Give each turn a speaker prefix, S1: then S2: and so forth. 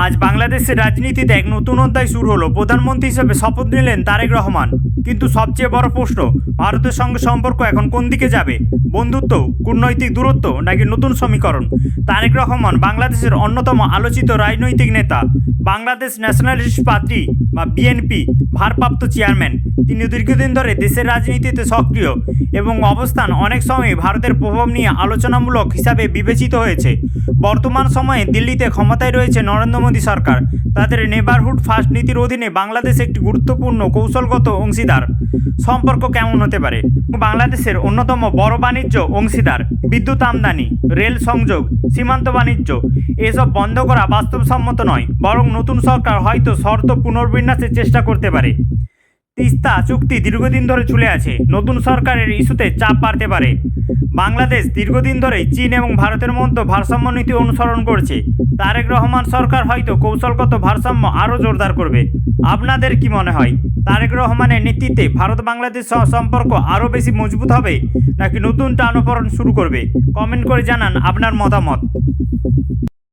S1: আজ বাংলাদেশের রাজনীতিতে এক নতুন অধ্যায় শুরু হলো। প্রধানমন্ত্রী হিসেবে শপথ নিলেন তারেক রহমান। কিন্তু সবচেয়ে বড় প্রশ্ন, ভারতের সঙ্গে সম্পর্ক এখন কোন দিকে যাবে? বন্ধুত্ব, কূটনৈতিক দূরত্ব নাকি নতুন সমীকরণ? তারেক রহমান বাংলাদেশের অন্যতম আলোচিত রাজনৈতিক নেতা, বাংলাদেশ ন্যাশনালিস্ট পার্টি বা বিএনপি ভারপ্রাপ্ত চেয়ারম্যান। তিনি দীর্ঘদিন ধরে দেশের রাজনীতিতে সক্রিয় এবং অবস্থান অনেক সময় ভারতের প্রভাব নিয়ে আলোচনামূলক হিসাবে বিবেচিত হয়েছে। বর্তমান সময়ে দিল্লিতে ক্ষমতায় রয়েছে নরেন্দ্র মোদী সরকার। তাদের নেবারহুড ফার্স্ট নীতির অধীনে বাংলাদেশ একটি গুরুত্বপূর্ণ কৌশলগত অংশীদার। সম্পর্ক কেমন হতে পারে? বাংলাদেশের অন্যতম বড় বাণিজ্য অংশীদার। বিদ্যুৎ আমদানি, রেল সংযোগ, সীমান্ত বাণিজ্য এসব বন্ধ করা বাস্তবসম্মত নয়, বরং নতুন সরকার হয়তো শর্ত পুনর্বিন্যাসের চেষ্টা করতে পারে। তিস্তা চুক্তি দীর্ঘদিন ধরে ঝুলে আছে, নতুন সরকারের ইস্যুতে চাপ বাড়তে পারে। বাংলাদেশ দীর্ঘদিন ধরেই চীন এবং ভারতের মধ্যে ভারসাম্য নীতি অনুসরণ করছে। তারেক রহমান সরকার হয়তো কৌশলগত ভারসাম্য আরও জোরদার করবে। আপনাদের কি মনে হয়, তারেক রহমানের নেতৃত্বে ভারত বাংলাদেশ সম্পর্ক আরও বেশি মজবুত হবে নাকি নতুন টানাপোড়েন শুরু করবে? কমেন্ট করে জানান আপনার মতামত।